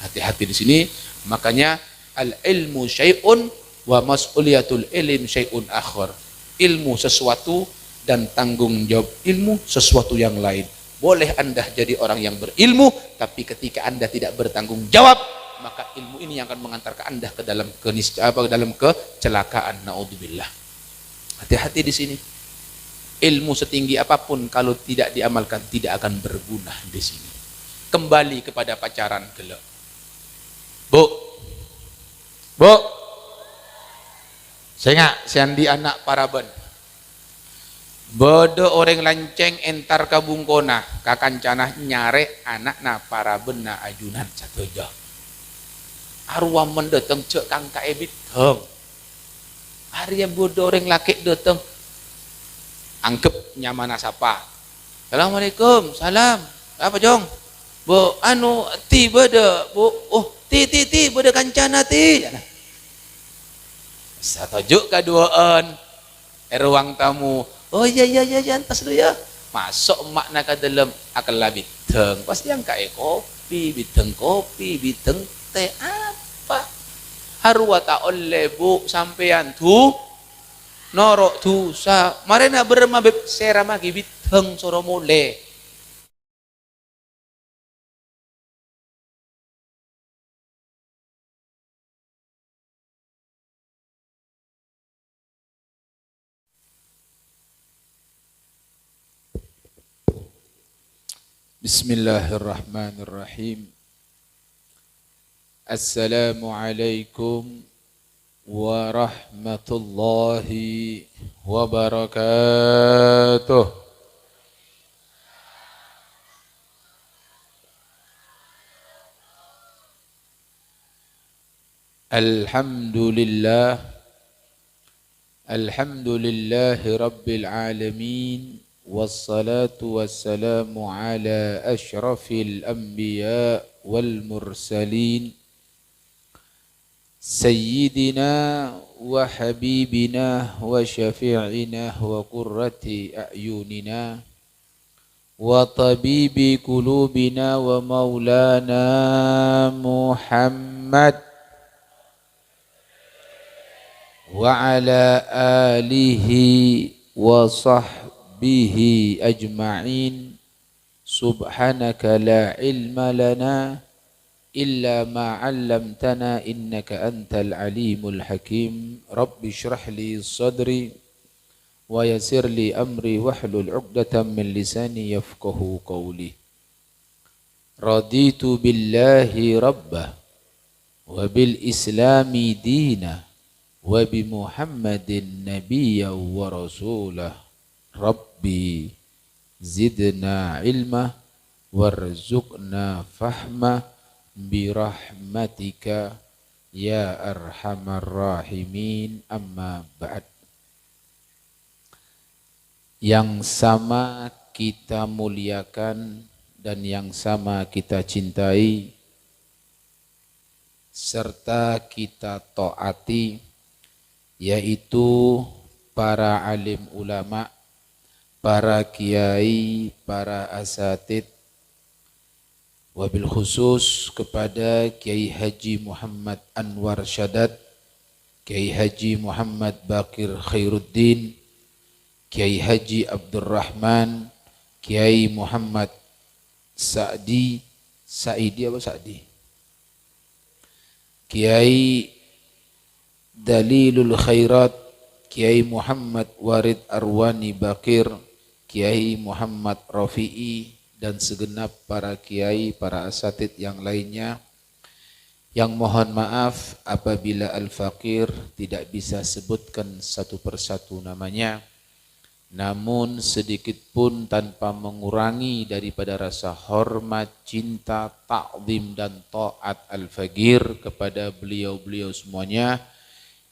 Hati-hati di sini. Makanya al-ilmu syai'un wa mas'uliyatul ilm syai'un akhar. Ilmu sesuatu dan tanggung jawab ilmu sesuatu yang lain. Boleh Anda jadi orang yang berilmu, tapi ketika Anda tidak bertanggung jawab, maka ilmu ini yang akan mengantarkan Anda ke dalam dalam kecelakaan. Naudzubillah. Hati-hati di sini. Ilmu setinggi apapun kalau tidak diamalkan tidak akan berguna di sini. Kembali kepada pacaran gelap. Bu, saya seandi anak paraben. Bodo orang lanceng entar kabungkona kakancanah nyare anak na paraben na ajunan satu jam. Arwah mendatang cek kangka ebit heng. Hari yang bodo orang laki datang angkep nyaman sapa. Assalamualaikum, salam. Apa jong? Bu, ti beda, bu. Oh, ti beda kancana ti. Satujuk kaduaan. Ruang tamu. Oh iya, antas lu ya. Masuk makna ke dalam akal biteng. Pasti yang kayak kopi, biteng teh apa? Harwa ta oleh bu sampean tu norok tu sa marena bermabib seramagi biteng soro mole. Bismillahirrahmanirrahim. Assalamualaikum warahmatullahi wabarakatuh. Alhamdulillahi rabbil alamin. Wassalatu wassalamu ala ashrafil anbiya wal mursalin sayyidina wa habibina wa syafi'ina wa qurrati a'yunina wa tabibi qulubina wa maulana Muhammad wa ala alihi wa sahbihi ajma'in. Subhanaka la ilma lana illa ma 'allamtana innaka antal alimul hakim. Rabbi shrah li sadri wa yassir li amri wahlul 'uqdatam min lisani yafqahu qawli. Raditu billahi rabbah wa bil islami dina wa bi Muhammadin nabiyya wa rasulah. Rabbi zidna ilma warzuqna fahma birahmatika ya arhamar rahimin. Amma ba'd. Yang sama kita muliakan dan yang sama kita cintai serta kita taati, yaitu para alim ulama, para kiai, para asatid, wabil khusus kepada Kiai Haji Muhammad Anwar Syadat, Kiai Haji Muhammad Bakir Khairuddin, Kiai Haji Abdurrahman, Kiai Muhammad Saidi, Kiai Dalilul Khairat, Kiai Muhammad Warid Arwani Bakir, Kiai Muhammad Rafi'i, dan segenap para kiai, para asatid yang lainnya, yang mohon maaf apabila Al-Fakir tidak bisa sebutkan satu persatu namanya, namun sedikit pun tanpa mengurangi daripada rasa hormat, cinta, ta'zim dan taat Al-Fakir kepada beliau-beliau semuanya.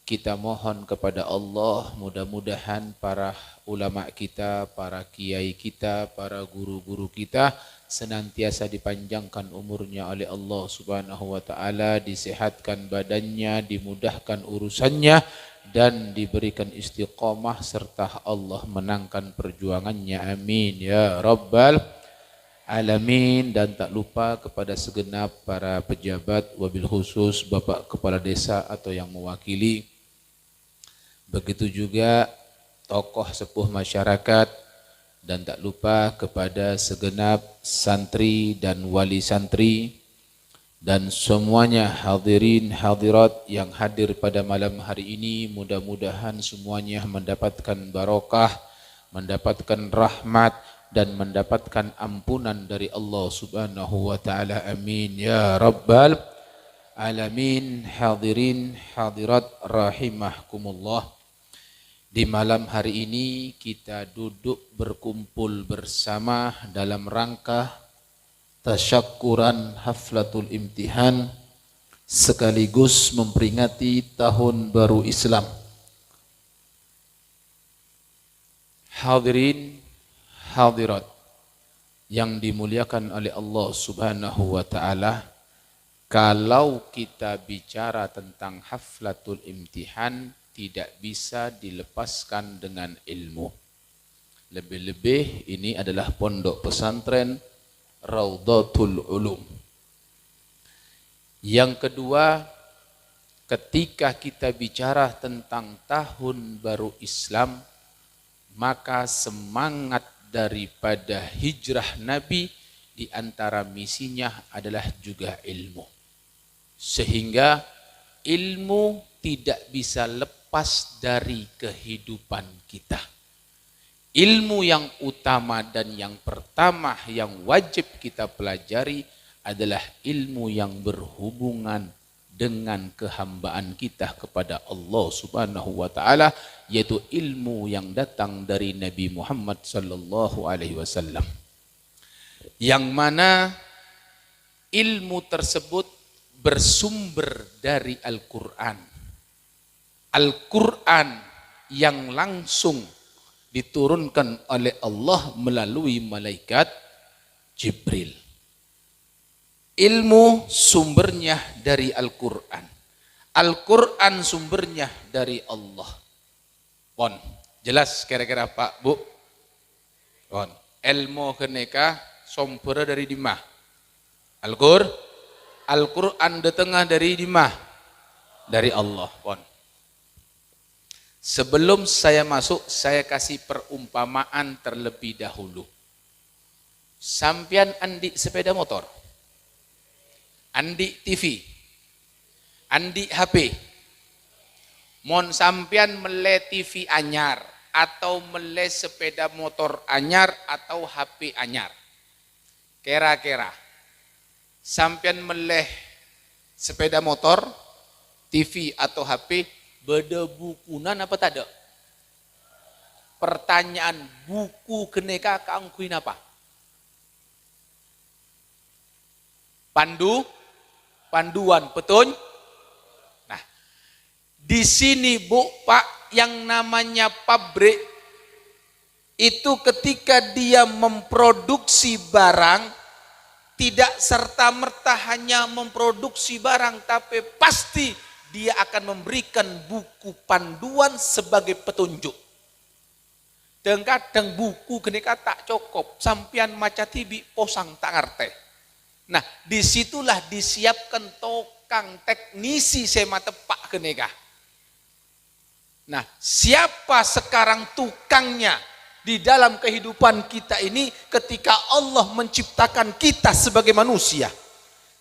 Kita mohon kepada Allah, mudah-mudahan para ulama kita, para kiai kita, para guru-guru kita senantiasa dipanjangkan umurnya oleh Allah Subhanahu wa taala, disehatkan badannya, dimudahkan urusannya dan diberikan istiqamah serta Allah menangkan perjuangannya. Amin ya rabbal alamin, dan tak lupa kepada segenap para pejabat, wabil khusus Bapak Kepala Desa atau yang mewakili. Begitu juga tokoh sepuh masyarakat, dan tak lupa kepada segenap santri dan wali santri dan semuanya hadirin hadirat yang hadir pada malam hari ini. Mudah-mudahan semuanya mendapatkan barokah, mendapatkan rahmat dan mendapatkan ampunan dari Allah Subhanahu wa taala. Amin ya rabbal alamin. Hadirin hadirat rahimahkumullah. Di malam hari ini kita duduk berkumpul bersama dalam rangka tasyakkuran haflatul imtihan sekaligus memperingati tahun baru Islam. Hadirin hadirat yang dimuliakan oleh Allah Subhanahu wa taala, kalau kita bicara tentang haflatul imtihan tidak bisa dilepaskan dengan ilmu. Lebih-lebih ini adalah pondok pesantren Raudhatul Ulum. Yang kedua, ketika kita bicara tentang tahun baru Islam, maka semangat daripada hijrah Nabi di antara misinya adalah juga ilmu. Sehingga ilmu tidak bisa lepas dari kehidupan kita. Ilmu yang utama dan yang pertama yang wajib kita pelajari adalah ilmu yang berhubungan dengan kehambaan kita kepada Allah Subhanahu wa taala, yaitu ilmu yang datang dari Nabi Muhammad sallallahu alaihi wasallam. Yang mana ilmu tersebut bersumber dari Al-Qur'an. Al-Quran yang langsung diturunkan oleh Allah melalui malaikat Jibril. Ilmu sumbernya dari Al-Quran. Al-Quran sumbernya dari Allah. Pon, jelas kira-kira Pak Bu? Pon, ilmu keneka sumber dari dimah? Al-Quran datangnya dari dimah? Dari Allah. Pon. Sebelum saya masuk, saya kasih perumpamaan terlebih dahulu. Sampian andi sepeda motor, andi TV, andi HP, mon sampian mele TV anyar, atau mele sepeda motor anyar, atau HP anyar. Kira-kira, sampian mele sepeda motor, TV atau HP, beda bukunan apa tak ada? Pertanyaan, buku keneka keangkuin apa? Panduan, betul? Nah, di sini Bu, Pak, yang namanya pabrik itu ketika dia memproduksi barang, tidak serta-merta hanya memproduksi barang, tapi pasti dia akan memberikan buku panduan sebagai petunjuk. Dan kadang buku keneka tak cukup, sampian maca tibi posang tak ngerti. Nah, disitulah disiapkan tokang teknisi sema tepak keneka. Nah, siapa sekarang tukangnya di dalam kehidupan kita ini ketika Allah menciptakan kita sebagai manusia?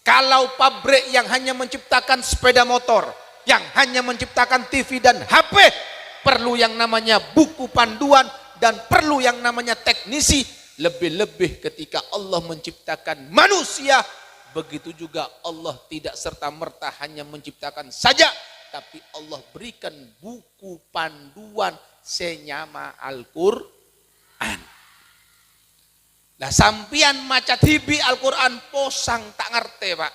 Kalau pabrik yang hanya menciptakan sepeda motor, yang hanya menciptakan TV dan HP, perlu yang namanya buku panduan dan perlu yang namanya teknisi. Lebih-lebih ketika Allah menciptakan manusia, begitu juga Allah tidak serta-merta hanya menciptakan saja, tapi Allah berikan buku panduan senyama Al-Quran. Nah, sampian maca tibi Al-Quran posang tak ngerti, Pak.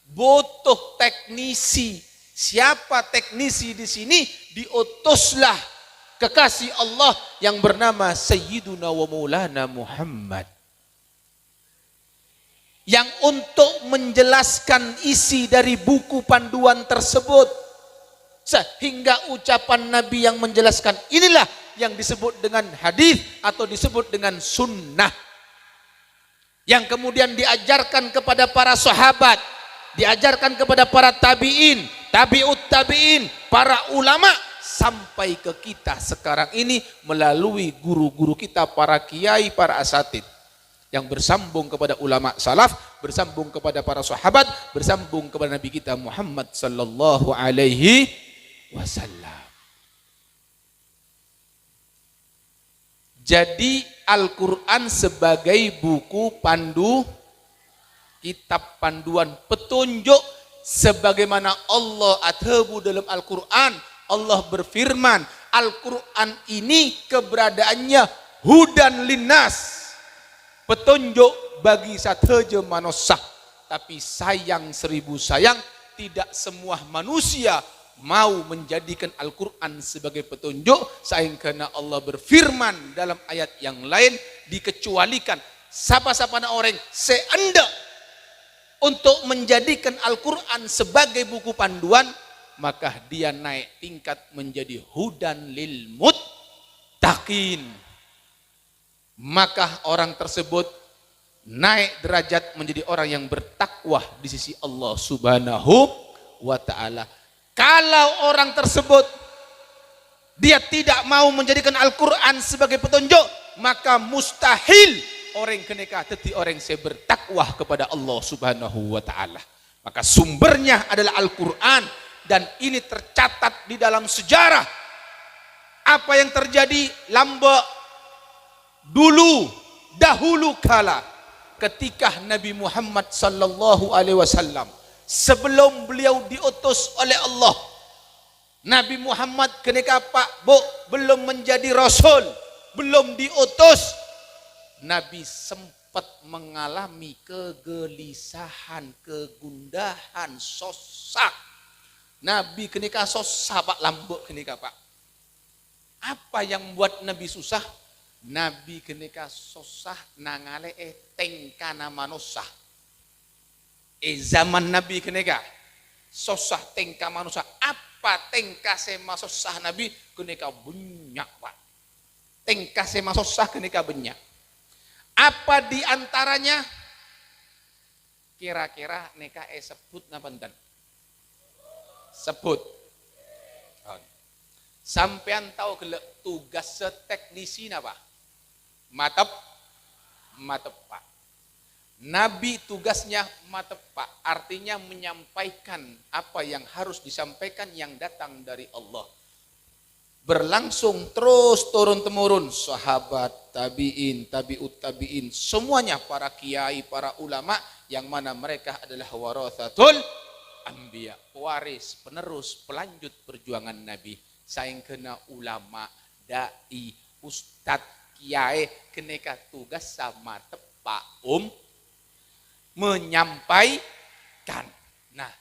Butuh teknisi. Siapa teknisi di sini? Diutuslah kekasih Allah yang bernama Sayyiduna wa Maulana Muhammad, yang untuk menjelaskan isi dari buku panduan tersebut, sehingga ucapan Nabi yang menjelaskan inilah yang disebut dengan hadis atau disebut dengan sunnah. yang kemudian diajarkan kepada para sahabat, diajarkan kepada para tabi'in, tabi'ut tabi'in, para ulama, sampai ke kita sekarang ini melalui guru-guru kita, para kiai, para asatid, yang bersambung kepada ulama salaf, bersambung kepada para sahabat, bersambung kepada Nabi kita Muhammad sallallahu alaihi wasallam. Jadi Al-Quran sebagai buku pandu, kitab panduan petunjuk, sebagaimana Allah athabu dalam Al-Quran. Allah berfirman, Al-Quran ini keberadaannya hudan linnas, petunjuk bagi sateja manusia. Tapi sayang seribu sayang, tidak semua manusia mau menjadikan Al-Quran sebagai petunjuk, sehingga Allah berfirman dalam ayat yang lain, dikecualikan siapa-siapa orang seanda untuk menjadikan Al-Quran sebagai buku panduan, maka dia naik tingkat menjadi hudan lil muttaqin. Maka orang tersebut naik derajat menjadi orang yang bertakwa di sisi Allah Subhanahu wa ta'ala. Kalau orang tersebut dia tidak mau menjadikan Al-Quran sebagai petunjuk, maka mustahil orang keneka teti orang yang bertakwa kepada Allah Subhanahu wa ta'ala. Maka sumbernya adalah Al-Quran, dan ini tercatat di dalam sejarah. Apa yang terjadi lamba dulu, dahulu kala, ketika Nabi Muhammad sallallahu alaihi wasallam, sebelum beliau diutus oleh Allah, Nabi Muhammad ketika Pak Bu belum menjadi Rasul, belum diutus, Nabi sempat mengalami kegelisahan, kegundahan, sosak. Nabi ketika susah Pak, lambuk kenika Pak. Apa yang membuat Nabi susah? Nabi kenika susah nangale tengkana manusia. Zaman Nabi kenika susah tengka manusia. Apa tengka sema susah Nabi kenika banyak Pak. Tengka sema susah kenika banyak. Apa di antaranya? Kira-kira neka sebut napanten? Sebut. Sampean tahu gelek tugas seteknisi napa? Matep Pak. Nabi tugasnya matep Pak, artinya menyampaikan apa yang harus disampaikan yang datang dari Allah. Berlangsung terus turun temurun, sahabat, tabi'in, tabi'ut tabi'in, semuanya para kiai, para ulama, yang mana mereka adalah warathatul anbiya, waris, penerus, pelanjut perjuangan Nabi. Saing kena ulama, dai, ustadz, kiai, keneka tugas sama tepak menyampaikan. Nah,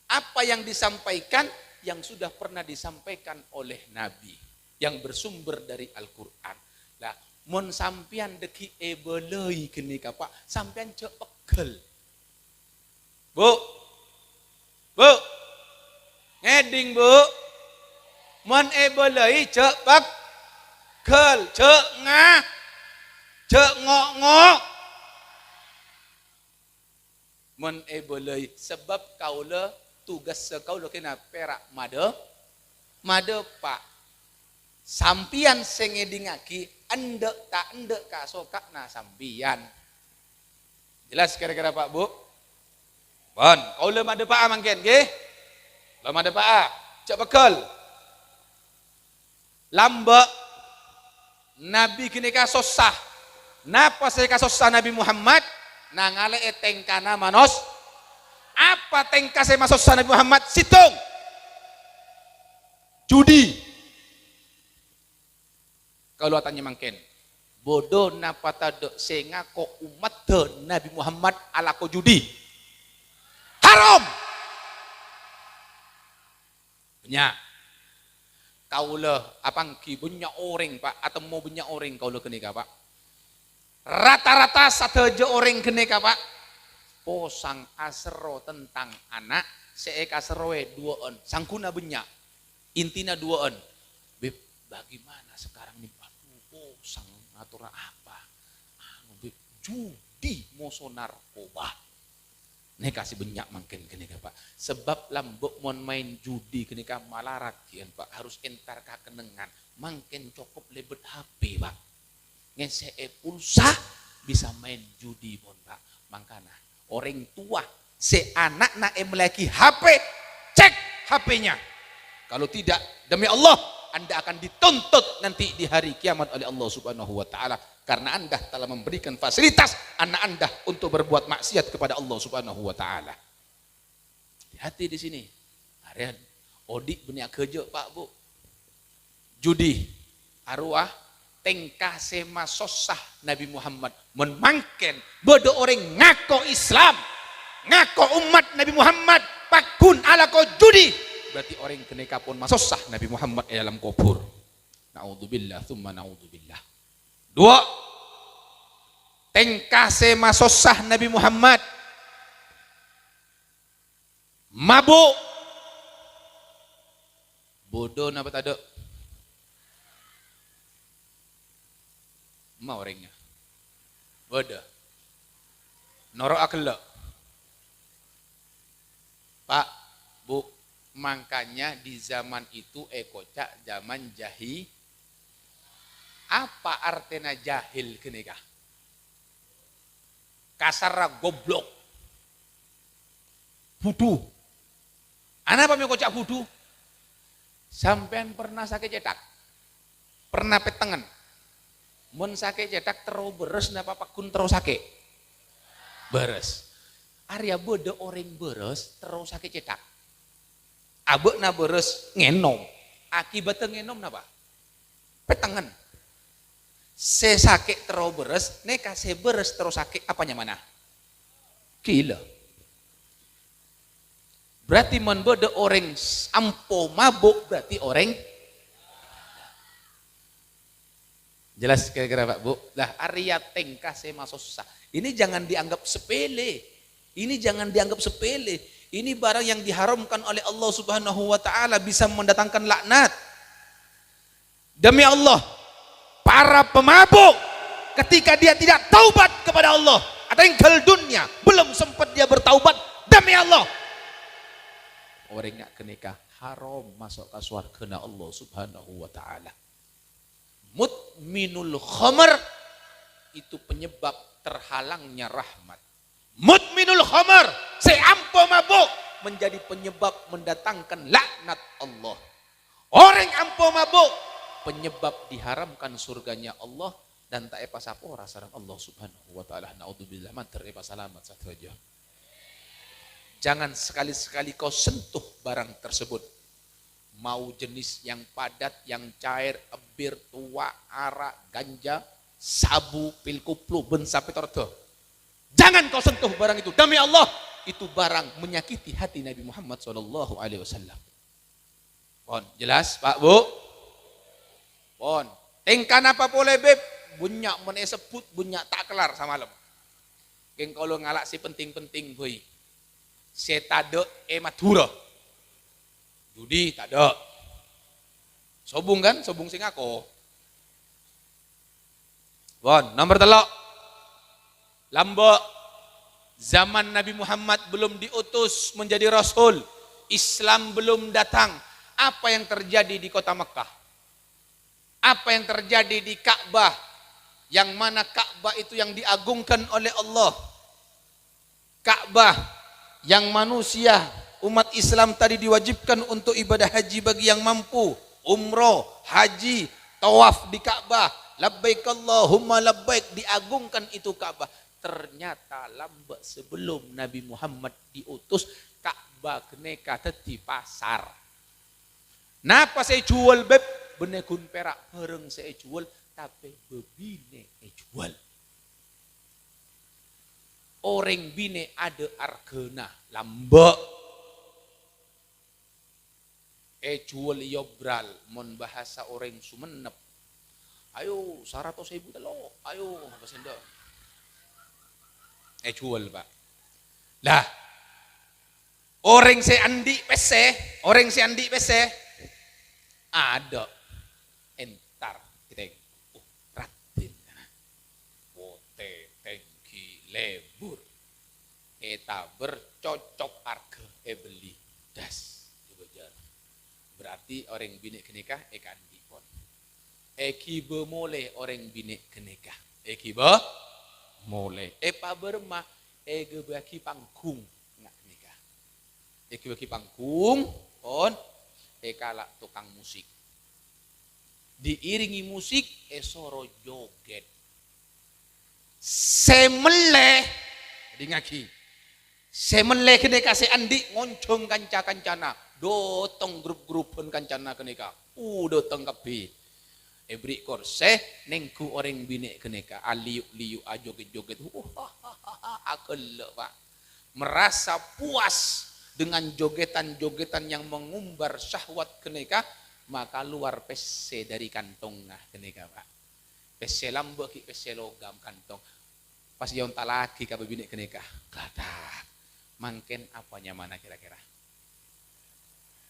apa yang disampaikan? Yang sudah pernah disampaikan oleh Nabi, yang bersumber dari Al-Quran. Lah, mon sampian deki ebelei kenika Pak, sampian cek pegel. Bu, ngeding Bu, mon ebelei cek pegel, cek ngah, cek ngok-ngok. Mon ebelei sebab kaula tugas sekaulah kena perak made Pak. Sampian sengedingaki endek tak endek ka sokak na sampian. Jelas kira-kira Pak Bu? Bon, kaula made Pak mangken nggih. Lah made Pak, cek bekal. Lambak Nabi kini ka sosah. Napa saya ka sosah Nabi Muhammad? Nangale etengkana manos. Apa tengka saya masuk sana Nabi Muhammad? Situng. Judi. Kalau tanya mangken. Bodoh napa tade senga ko umat Nabi Muhammad ala ko judi. Haram. Banyak. Kaulah apang ki banyak orang Pak, atau mau banyak orang kaulah kenika Pak. Rata-rata sateja orang kenika Pak. Posang asero tentang anak, seeka seroe duaan, sangkuna banyak, intina duaan. Beb, bagaimana sekarang nih? Aduh, posang atur apa? Beb, judi. judi moso narkoba. Nih kasih banyak mungkin kene Pak. Sebab lambok mon main judi kene ka malarat kian Pak, harus entar ka kenengan. Mungkin cukup lebet HP Pak. Ngesee pulsa bisa main judi pun Pak. Makanya orang tua si anak nak memiliki HP, cek HP-nya. Kalau tidak, demi Allah Anda akan dituntut nanti di hari kiamat oleh Allah Subhanahu wa taala karena Anda telah memberikan fasilitas anak Anda untuk berbuat maksiat kepada Allah Subhanahu wa taala. Hati di sini. Harian odik banyak kerja Pak Bu. Judi, arwah, tengkah sema sosah Nabi Muhammad memangken bodo orang ngako Islam, ngako umat Nabi Muhammad, pakun ala ko judi. Berarti orang keneka pun masuk sah Nabi Muhammad dalam kubur. Naudzubillah, thumma naudzubillah. 2. Tengkah se masuk sah Nabi Muhammad. Mabuk. Bodoh napa tado? Ma orangnya. Bodoh. Norok akhlak. Pak, Bu, makanya di zaman itu kocak zaman jahil. Apa artinya jahil kenikah? Kasar goblok. Bodoh. Anak apa kocak bodoh? Sampean pernah sakit cetak? Pernah petengan? Mun sakit cetak terus beres napa pakun terus sakit? Beres. Arya bodoh orang beres terus sakit cetak. Abek na beres ngenom. Akibatnya ngenom napa? Petengan. Se sakit terus beres, neka se beres terus sakit apanya mana? Gila. Berarti man bodoh orang ampo mabuk berarti orang jelas kira-kira Pak Bu. Lah Arya tengkah se masuk susah. Ini jangan dianggap sepele. Ini jangan dianggap sepele. Ini barang yang diharamkan oleh Allah Subhanahu wa taala bisa mendatangkan laknat. Demi Allah, para pemabuk ketika dia tidak taubat kepada Allah, ada yang tinggal dunia, belum sempat dia bertaubat, demi Allah. Orang yang kenika haram masuk ke surga Allah Subhanahu wa taala. Mudminul khamar itu penyebab terhalangnya rahmat. Mudminul khamar, seampo mabuk menjadi penyebab mendatangkan laknat Allah. Orang ampo mabuk penyebab diharamkan surganya Allah dan tak epa sapora sareng Allah Subhanahu wa taala. Naudzubillah man terepa salamat satu aja. Jangan sekali-sekali kau sentuh barang tersebut. Mau jenis yang padat, yang cair, ebir, tua, arak, ganja, sabu, pil kuplu, ben sampai tordo. Jangan kau sentuh barang itu. Demi Allah, itu barang menyakiti hati Nabi Muhammad SAW. Pon, jelas Pak Bu? Pon, tingkan apa boleh beb? Bunyak menesebut, bunyak tak kelar sama lem. Geng kalau ngalak si penting-penting boy. Setade madura. Judi tak ada. Sobung kan? Sobung sing aku. Pon, nomor telok. Lambok zaman Nabi Muhammad belum diutus menjadi Rasul. Islam belum datang. Apa yang terjadi di kota Mekah? Apa yang terjadi di Ka'bah? Yang mana Ka'bah itu yang diagungkan oleh Allah. Ka'bah yang manusia umat Islam tadi diwajibkan untuk ibadah haji bagi yang mampu. Umroh, haji, tawaf di Ka'bah. Labbaik Allahumma labbaik, diagungkan itu Ka'bah. Ternyata lambat sebelum Nabi Muhammad diutus, Ka'bah keneka di pasar. Napa saya jual beb? Benekun perak bareng saya jual, tapi bebine jual. Orang bine ada argena lambak. Jual yobral, mon bahasa orang Sumenep. Ayo 100.000 telo, ayo apa senda? Jual Pak. Lah, orang seandi pese, ada entar kita ratin. Wote, tengki, lebur. Eta bercocok harga beli das dibejar. Berarti orang bini kenikah kan dipon. Eki boleh orang bini kenikah. Eki boleh. Epa bermah bagi panggung nggak kenikah. Eki bagi panggung pon kalak tukang musik. Diiringi musik soro joget. Semeleh di ngaki. Semeleh kenika se andi ngoncong kanca-kancana, dotong grup-grupun kancana kenika. Dotong kapi. Ebri korse nengku orang bini kenika aliuk-liuk joget-joget. Akel Pak. Merasa puas dengan jogetan-jogetan yang mengumbar syahwat kenika, maka luar pese dari kantongnya kenika Pak. Pese lambek ki pese logam kantong. Pas jaun talaki ka bini kenika. Gladak. Mangken apanya mana kira-kira?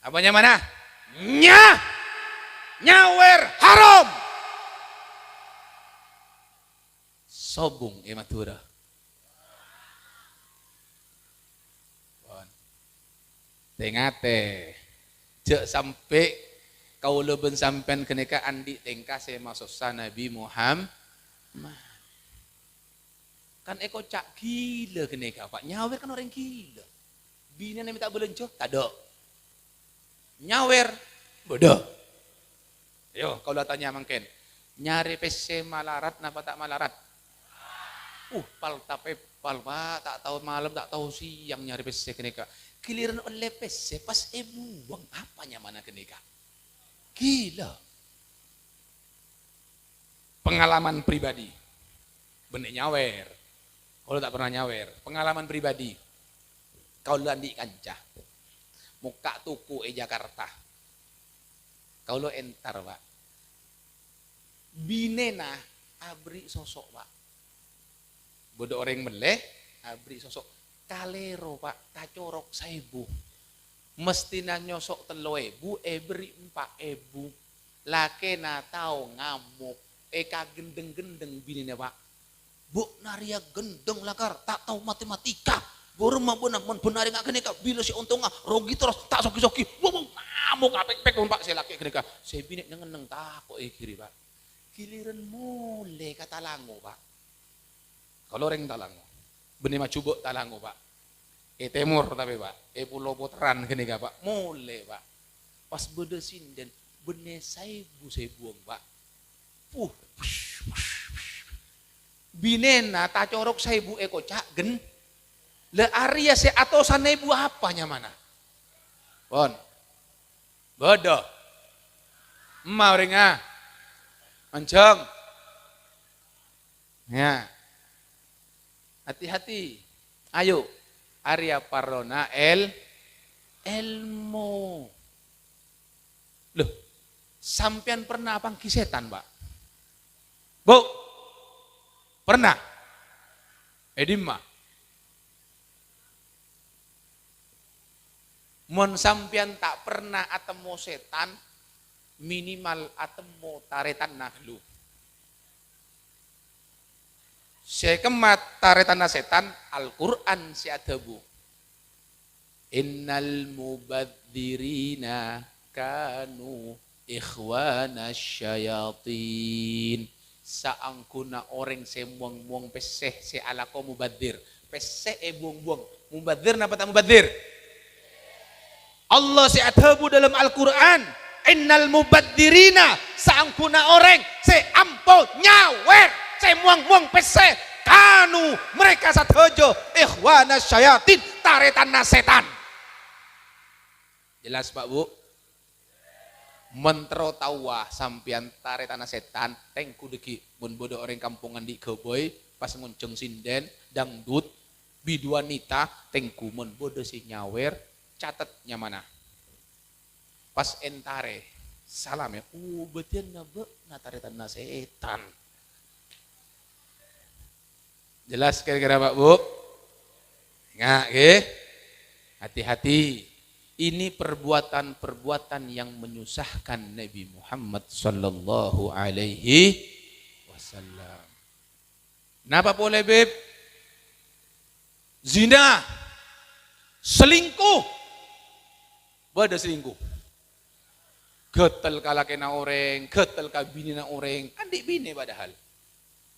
Apanya mana? Nyawer haram. Sobung matura. Tengate. Jek sampai kau leben sampean kenika andi tengka saya masuk Nabi Muhammad. Kan eko cak gila kenika Pak. Nyawer kan orang gila. Bini yang minta belencoh, tak ada. Nyawer, bodoh. Yo, kalau tanya mungkin. Nyari PC malarat, napa tak malarat? Pal tapi pal Pak, tak tahu malam, tak tahu siang nyari PC kenika. Giliran oleh PC pas buang apanya mana kenika. Gila. Pengalaman pribadi. Bener nyawer. Kalau tak pernah nyawer, pengalaman pribadi. Kau landi kancah. Muka tuku Jakarta. Kau lo entar Pak. Binena abri sosok Pak. Bodoh orang meleh, abri sosok. Kalero Pak, tacorok 1.000. Mestina nyosok 3.000, beri 4.000. Lake na tau ngamuk. Eka gendeng-gendeng binena Pak. Bu naria gendeng lakar, tak tahu matematika. Baru mampu namun benar nggak kenika. Bila si untungnya rogi terus tak soki-soki. Ngamuk apek-pek Pak saya laki kenika. Saya binek neng takut kiri Pak. Giliran mulai kata lango Pak. Kalau orang talango, benih macubuk talango Pak. Temur tapi Pak. Pulau Boteran kenika Pak. Mulai Pak. Pas beda sinden, benih saya buang Pak. Binena tak corok 1.000 eko cak gen. Le Arya se atau sana ibu apanya mana? Pon. Bodoh. Mau ringa. Mencong. Ya. Hati-hati. Ayo. Arya Parona Elmo. Loh. Sampean pernah pangki setan, Pak? Bu. Pernah? Edimma. Mon sampian tak pernah atemu setan, minimal atemu taretan nahlu. Saya kemat taretan setan, Al-Quran si adabu. Innal mubadzirina kanu ikhwana syayatin. Saangkuna orang semuang-muang peseh se ala ko mubadzir. Peseh buang-buang. Mubadzir napa tak mubadzir? Allah si adabu dalam Al-Quran. Innal mubadzirina saangkuna orang se ampo nyawer se muang-muang peseh kanu mereka satojo ikhwana syayatin taretan setan. Jelas Pak Bu? Mentro tawa sampian taretan setan tengku deki mun bodo orang kampungan di keboy pas ngunceng sinden dangdut biduanita tengku mun bodo si nyawer catetnya mana pas entare salam ya betul nabe na taretan setan. Jelas kira-kira Pak Bu? Ingat hati-hati. Ini perbuatan-perbuatan yang menyusahkan Nabi Muhammad sallallahu alaihi wasallam. Napa boleh Beb? zina, selingkuh, bada selingkuh. Getel kalakena orang, getel kabini na orang, adik bini padahal.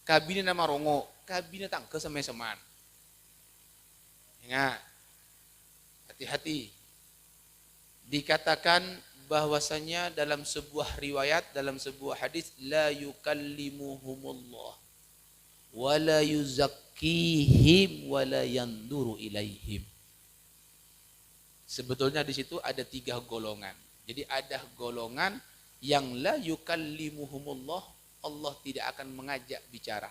Kabini na marongo, kabini tangke semen-seman. Ingat, hati-hati. Dikatakan bahwasanya dalam sebuah riwayat, dalam sebuah hadis, la yukallimuhumullah, wa la yuzakkihim, wa la yanduru ilaihim. Sebetulnya di situ ada 3 golongan. Jadi ada golongan yang la yukallimuhumullah, Allah tidak akan mengajak bicara.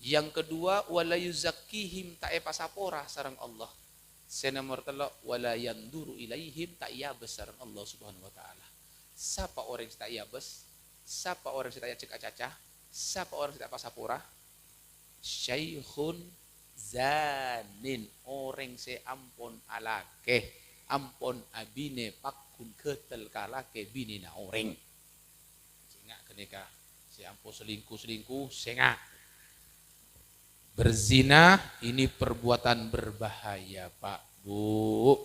Yang kedua, wala yuzakkihim, tak pasapora sareng Allah. Senomor 3, wala yanduru ilaihim, tak yabes sareng Allah Subhanahu wa taala. Siapa orang yang tak yabes? Siapa orang yang tak cek acacah? Siapa orang yang tak pasapora? Syaikhun zanin, orang se ampon alake, ampon abine pakun ketel kalake bini na orang. Sehingga kenika si ampun selingkuh sehingga berzina ini perbuatan berbahaya Pak Bu.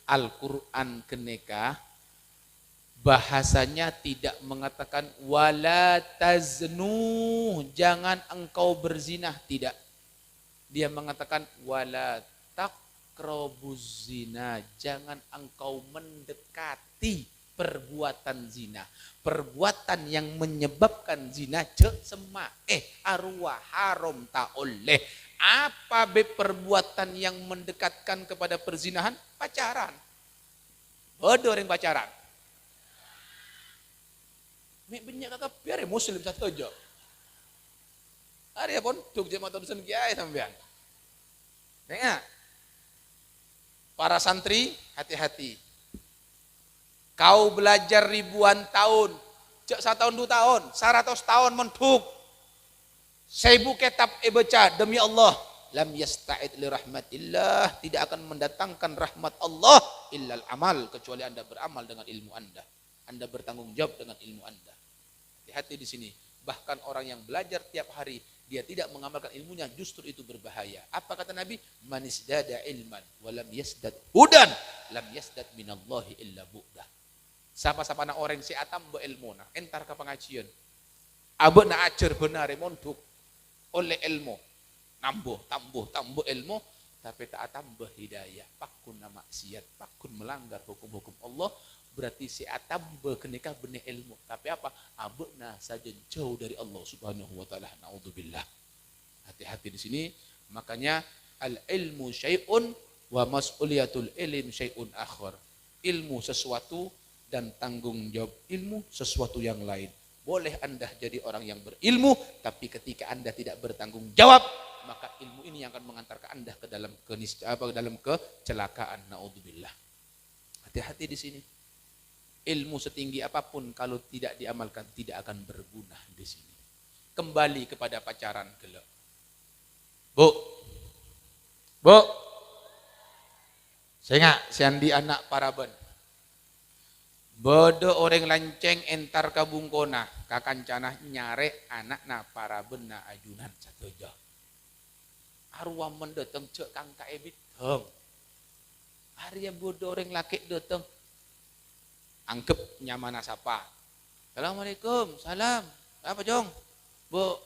Al-Quran kenika bahasanya tidak mengatakan wala taznu, jangan engkau berzina, tidak. Dia mengatakan wala taqrabuz zina, jangan engkau mendekati perbuatan zina. Perbuatan yang menyebabkan zina cek sema arwah haram tak oleh. Apa be perbuatan yang mendekatkan kepada perzinahan? Pacaran. Bodoh orang pacaran. Mek banyak kakak biar muslim satu aja. Hari pun tuk jemaah tulisan kiai sampean. Dengar. Para santri hati-hati. Kau belajar ribuan tahun, cek 1 tahun 2 tahun, 100 tahun mentuk. 1000 kitab baca demi Allah, lam yasta'id li rahmatillah, tidak akan mendatangkan rahmat Allah illal amal, kecuali Anda beramal dengan ilmu Anda. Anda bertanggung jawab dengan ilmu Anda. Hati-hati di sini. Bahkan orang yang belajar tiap hari, dia tidak mengamalkan ilmunya, justru itu berbahaya. Apa kata Nabi? Man isdada ilman wa lam yasdad hudan, lam yasdad minallahi illa bu'dah. Siapa-siapa na orang si atam be ilmu na, entar ke pengajian. Abe na acer benar monduk oleh ilmu. Tambuh ilmu, tapi tak tambah hidayah. Pakun na maksiat, pakun melanggar hukum-hukum Allah. Berarti si atambah kenika benih ilmu, tapi apa? Abena saja jauh dari Allah Subhanahu wa taala. Naudzubillah. Hati-hati di sini. Makanya al ilmu syai'un wa mas'uliyatul ilm syai'un akhar. Ilmu sesuatu dan tanggung jawab ilmu sesuatu yang lain. Boleh Anda jadi orang yang berilmu, tapi ketika Anda tidak bertanggung jawab, maka ilmu ini yang akan mengantarkan Anda ke dalam dalam kecelakaan. Naudzubillah. Hati-hati di sini. Ilmu setinggi apapun kalau tidak diamalkan tidak akan berguna di sini. Kembali kepada pacaran gelap. Bu, saya siandi anak paraben. Bodo orang lanceng entar kabungkona, kakancanah nyare anak na paraben na ajunan satu jauh. Arwah mendatang cek kang kaebit hong. Arya bodo orang laki datang. Angkep nyamana sapa. Assalamualaikum, salam. Apa jong? Bu,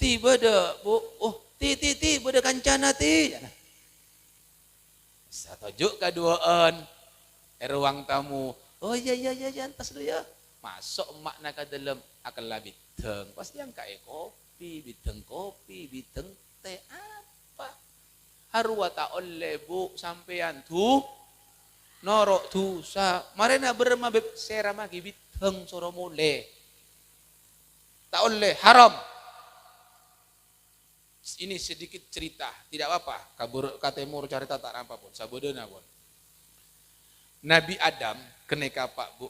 ti beda, bu. Oh, ti beda kancana ti. Satujuk kaduaan. Ruang tamu. Oh iya, antas lu ya. Masuk emak nak ke dalam akan labit teng. Pasti yang kayak kopi, biteng teh apa? Harwa tak oleh bu sampean tuh. Norok tu sa marena berma beb serama gibit heng soro mole tak oleh haram. Ini sedikit cerita, tidak apa-apa. Kabur katemur cerita tak apa pun, sabodena pun. Nabi Adam keneka Pak Bu,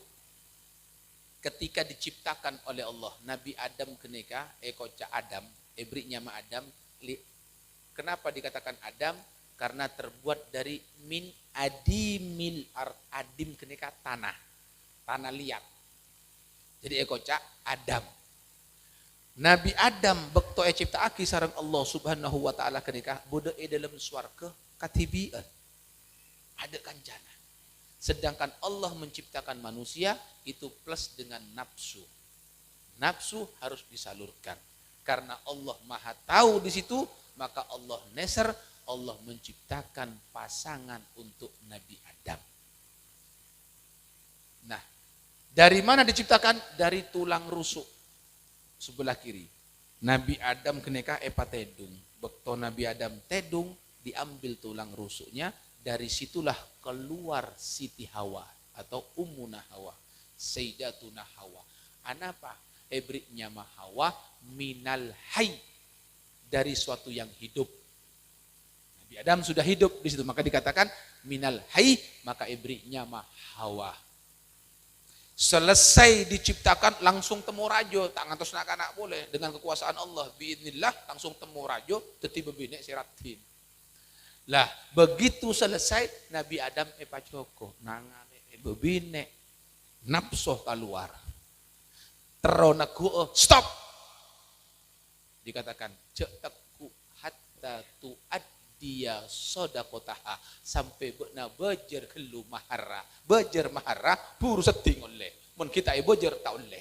ketika diciptakan oleh Allah, Nabi Adam keneka ekoca Adam, ebri nyama Adam. Kenapa dikatakan Adam? Karena terbuat dari min adimil ard, adim kenika tanah liat. Jadi ekoca Adam. Nabi Adam bekto ciptaaki sareng Allah Subhanahu wa taala kenika bodo dalam swarga katibian. Ada kancana. Sedangkan Allah menciptakan manusia itu plus dengan nafsu. Nafsu harus disalurkan. Karena Allah Maha tahu di situ, maka Allah neser, Allah menciptakan pasangan untuk Nabi Adam. Nah, dari mana diciptakan? Dari tulang rusuk sebelah kiri. Nabi Adam kenika tedung. Bekto Nabi Adam tedung, diambil tulang rusuknya, dari situlah keluar Siti Hawa atau Ummuna Hawa, Sayyidatuna Hawa. Anapa? Ibriknya Hawa minal hayy, dari suatu yang hidup. Nabi Adam sudah hidup di situ, maka dikatakan minal hayy, maka ibriknya Hawa. Selesai diciptakan langsung temu rajo, tak ngantos nak boleh, dengan kekuasaan Allah biidznillah langsung temu rajo, teti bebine siratin. Lah begitu selesai Nabi Adam pacoko nangane bebine nafsu keluar. Teronaku stop. Dikatakan cetakku hatta tuaddiya sodakotaha, sampai benar bejer kelu mahara. Bejer mahara buru seting oleh. Mun kita bejer tak oleh.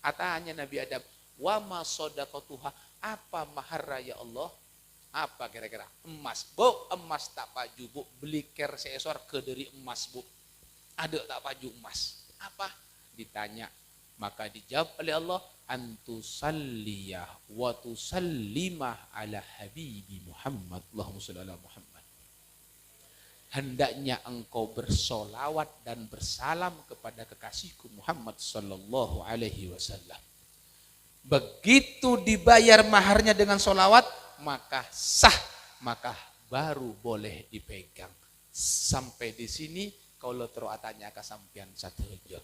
Atanya Nabi Adam, wa ma sodakotuha, apa mahara ya Allah? Apa kira-kira? Emas. Bu, emas tak paju bu. Beli ker seesor ke dari emas bu. Ada tak paju emas. Apa? Ditanya. Maka dijawab oleh Allah, antusalliyah wa tusallimah ala habibi Muhammad. Allahumma shalli ala Muhammad. Hendaknya engkau bersolawat dan bersalam kepada kekasihku Muhammad sallallahu alaihi wasallam. Begitu dibayar maharnya dengan solawat, maka sah, maka baru boleh dipegang. Sampai di sini kalau teruatanya kesampian satu aja.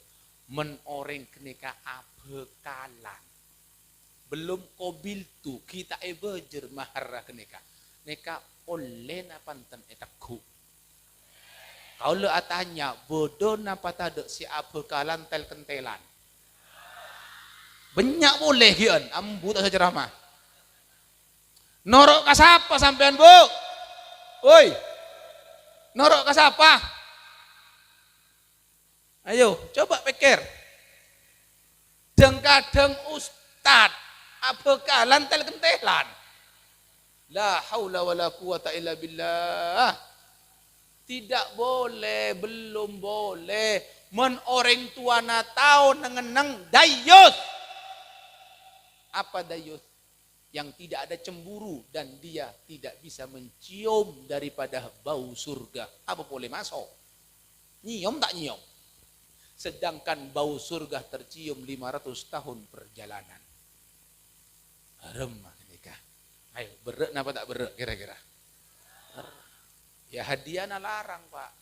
Menoreng kenika abekalan. Belum kobil tu kita bejer mahara kenika. Neka oleh napanten etakku. Kalau atanya bodoh napa tadek si abekalan tel kentelan. Banyak boleh kian, ambu tak ceramah. Norok kasapa sampean bu? Woi, norok kasapa? Ayo, coba pikir. Kadang ustad, abekalan tel kentelan. La haula wala quwata illa billah. Tidak boleh, belum boleh. Men orang tua na tahu nengeneng dayus. Apa dayus? Yang tidak ada cemburu dan dia tidak bisa mencium daripada bau surga. Apa boleh masuk? Nyium tak nyium? Sedangkan bau surga tercium 500 tahun perjalanan. Haram nikah. Ayo, berek napa tak berek kira-kira? Ya hadiah larang pak.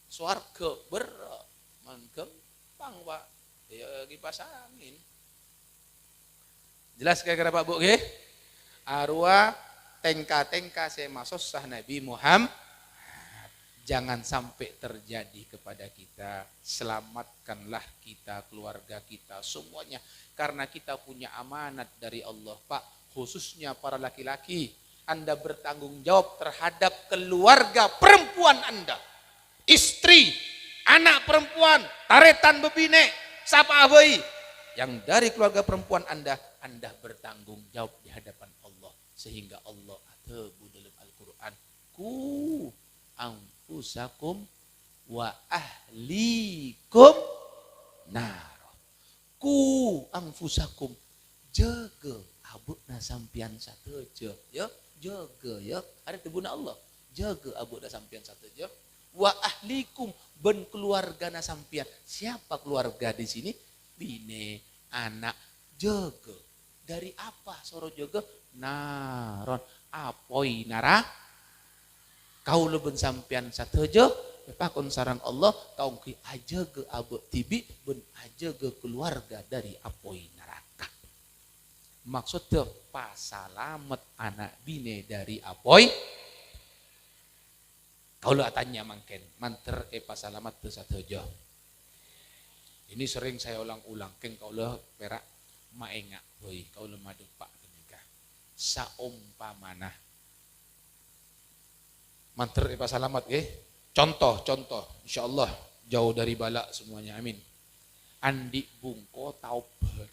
Swarga berek. Mengempang pak. Ya kipas angin. Jelas kira-kira Pak Bu nggih? Arwah tengka-tengka saya masuk sah Nabi Muhammad. Jangan sampai terjadi kepada kita. Selamatkanlah kita, keluarga kita, semuanya. Karena kita punya amanat dari Allah Pak. Khususnya para laki-laki. Anda bertanggung jawab terhadap keluarga perempuan Anda. Istri, anak perempuan, taretan bebine, sapa abai. Yang dari keluarga perempuan Anda bertanggung jawab di hadapan Allah. Sehingga Allah atebu dalam Al-Quran. Ku anfusakum wa ahlikum nar. Ku anfusakum, jaga abukna sampian satu aja. Ya, jaga ya. Ada tebuna Allah. Jaga abukna sampian satu aja. Wa ahlikum, ben keluarga na sampian. Siapa keluarga di sini? Bine, anak, jaga. Dari apa soro jaga? Naron, apoi nara? Kau leben sampian satejo, pakon sarang Allah, kau ki aja ke abu tibi, ben aja ke keluarga dari apoi neraka. Maksudnya pasalamet anak bine dari apoi. Kau lo tanya mangken, manter pasalamet tu satejo. Ini sering saya ulang-ulang, keng kau lo perak Maenga boy kau lemah depak nikah. Saumpamana. Manter ipa salamat Contoh insyaallah jauh dari balak semuanya amin. Andi bungko tauber.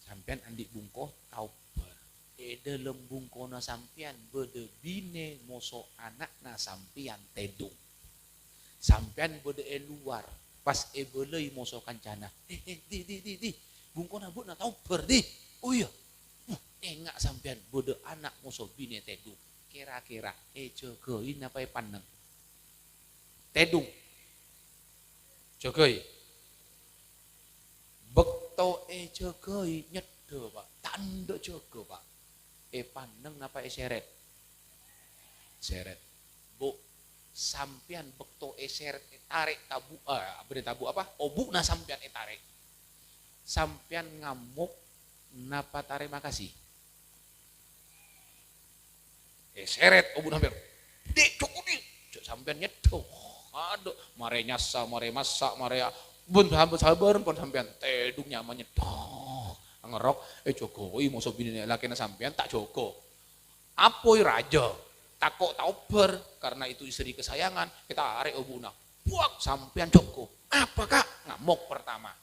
Sampean andi bungko tauber. Dalam bungko na sampean bede bine moso anak na sampean tedung. Sampean bede luar pas belei moso kancana. Di bungko na bu na tauber di. Oh iya. Engak sampean bede anak moso bine tedung. Kira-kira jogoin apa pandang. Tedung. Jogoi. Bekto jogoi nyedo Pak. Tanda jogo Pak. Pandang apa seret. Seret. Bu sampean bekto seret tarik tabu tabu apa? Obu na sampean tarik. Sampean ngamuk napa tarik makasih. Seret obu hampir. Dek cukup nih. Sampean nyedo. Aduh, mare nyasa, mare masak, mare bun sabar pun sampean tedung nyaman nyedo. Ngerok jogoi mosok bini lakina sampean tak jogo. Apoi raja. Takok tauber karena itu istri kesayangan. Kita arek obuna. Buak sampean jogo. Apa Kak? Ngamuk pertama.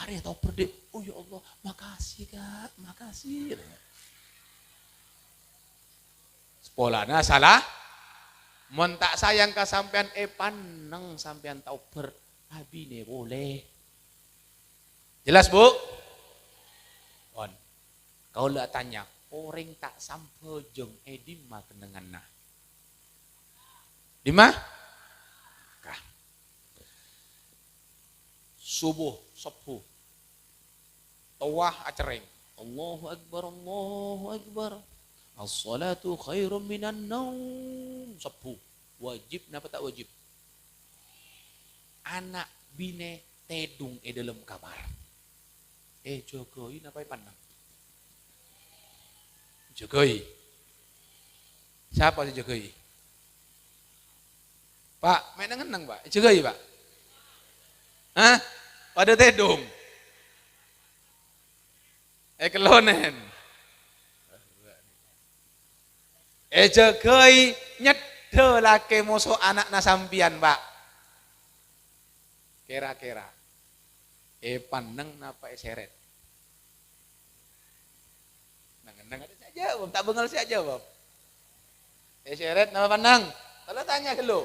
Arek tauber dek. Oh ya Allah, makasih Kak, makasih. Polana salah. Mun tak sayang ka sampean paneng sampean tauber abine boleh. Jelas Bu? On. Kau lah tanya, orang tak sampai jeng di mah kenenganna. Di mah? Kah. Subuh, sepuh. Tawah acereng. Allahu Akbar, Allahu Akbar. As-salatu khairum minan naum. Sepuh. Wajib napa tak wajib? Anak bine tedung dalam kamar. Jogoi napa pandang? Jogoi. Siapa si Jogoi? Pak, main ngeneng Pak. Jogoi Pak. Hah? Pada tedung. Kelonen. Jogoi nyedo lake musuh anak nasampian Pak. Kira-kira. Pandeng napa seret? Nang ada saja, tak bengal saja Bob. Seret napa pandang? Kalau tanya ke lu.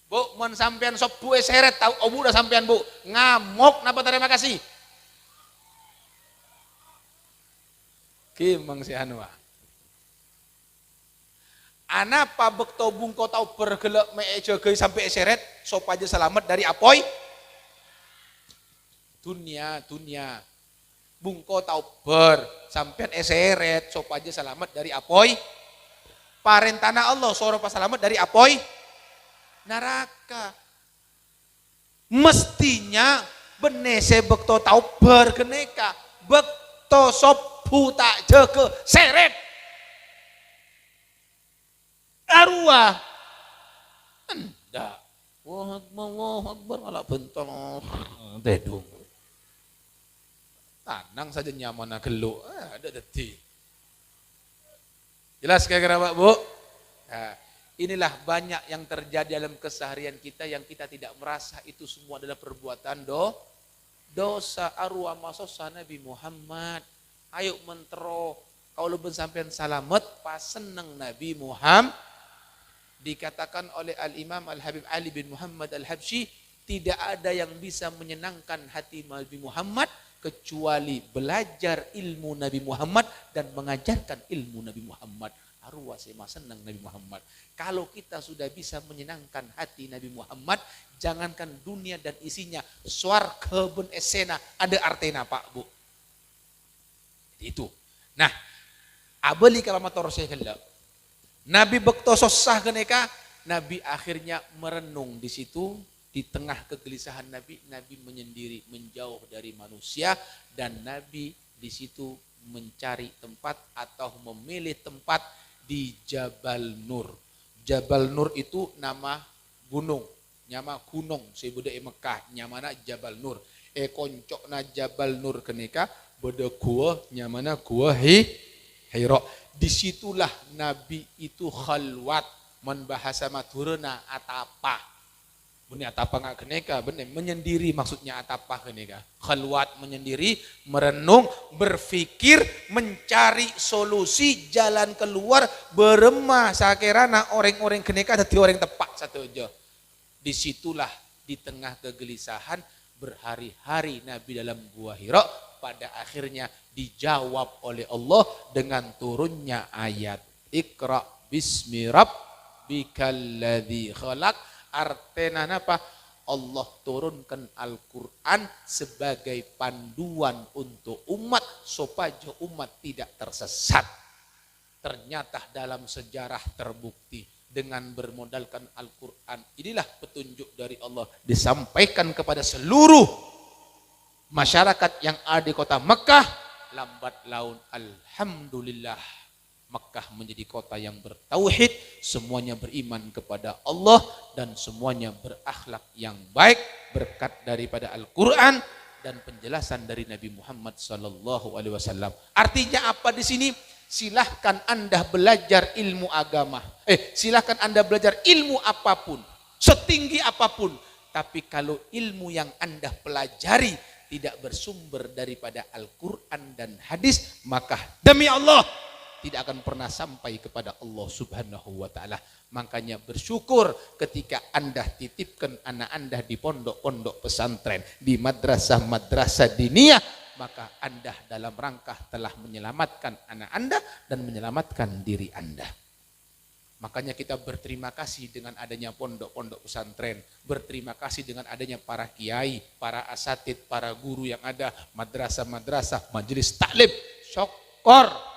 Bu, mon sampean sopu seret tahu obu dah sampean Bu. Ngamuk napa terima kasih? Kimang si Hanwa. Anak pa bekto bungko tau bergelak jogoi sampai seret sop aja selamat dari apoi dunia bungko tau sampean seret sop aja selamat dari apoi parentana Allah soro pas selamat dari apoi neraka. Mestinya benese bekto tau bergeneka bekto sopu tak jaga seret arwah. Enggak. Wah Akbar malah bentong tedung. Tanang saja nyaman geluk. Ada detik. Jelas kira-kira Pak Bu? Nah, inilah banyak yang terjadi dalam keseharian kita yang kita tidak merasa itu semua adalah perbuatan dosa arwah masosa Nabi Muhammad. Ayo mentero kalau ben sampean salamet pas seneng Nabi Muhammad. Dikatakan oleh Al-Imam Al-Habib Ali bin Muhammad Al-Habsyi, tidak ada yang bisa menyenangkan hati Nabi Muhammad kecuali belajar ilmu Nabi Muhammad dan mengajarkan ilmu Nabi Muhammad. Arwah sema senang Nabi Muhammad. Kalau kita sudah bisa menyenangkan hati Nabi Muhammad, jangankan dunia dan isinya, swarga ben esena ada artena Pak Bu. Itu. Nah, abeli kalamator saya Nabi bekto sosah keneka, Nabi akhirnya merenung di situ, di tengah kegelisahan Nabi menyendiri, menjauh dari manusia dan Nabi di situ mencari tempat atau memilih tempat di Jabal Nur. Jabal Nur itu nama gunung, nama gunung sebudah Mekah, nyamana Jabal Nur. koncok na Jabal Nur kenika beda gua nyamana gua Hira. Disitulah Nabi itu khalwat membahasa maturna atapa. Benih atapa nggak keneka, benih menyendiri maksudnya atapa keneka. Khalwat menyendiri, merenung, berfikir, mencari solusi, jalan keluar, beremah sakirana orang-orang keneka dadi orang tepat satu aja. Disitulah di tengah kegelisahan berhari-hari Nabi dalam gua Hira, pada akhirnya dijawab oleh Allah dengan turunnya ayat Iqra bismi rabbikal ladzi khalaq. Artinya apa? Allah turunkan Al-Quran sebagai panduan untuk umat supaya umat tidak tersesat. Ternyata dalam sejarah terbukti dengan bermodalkan Al-Quran inilah petunjuk dari Allah disampaikan kepada seluruh masyarakat yang ada di kota Mekah. Lambat laun alhamdulillah Mekah menjadi kota yang bertauhid, semuanya beriman kepada Allah dan semuanya berakhlak yang baik berkat daripada Al-Quran dan penjelasan dari Nabi Muhammad SAW. Artinya apa di sini? Silahkan Anda belajar ilmu agama. Silahkan Anda belajar ilmu apapun, setinggi apapun. Tapi kalau ilmu yang Anda pelajari tidak bersumber daripada Al-Quran dan hadis, maka demi Allah tidak akan pernah sampai kepada Allah Subhanahu wa ta'ala. Makanya bersyukur ketika Anda titipkan anak Anda di pondok-pondok pesantren, di madrasah-madrasah diniyah, maka Anda dalam rangka telah menyelamatkan anak Anda dan menyelamatkan diri Anda. Makanya kita berterima kasih dengan adanya pondok-pondok pesantren, berterima kasih dengan adanya para kiai, para asatid, para guru yang ada, madrasah-madrasah, majelis taklim, syukur.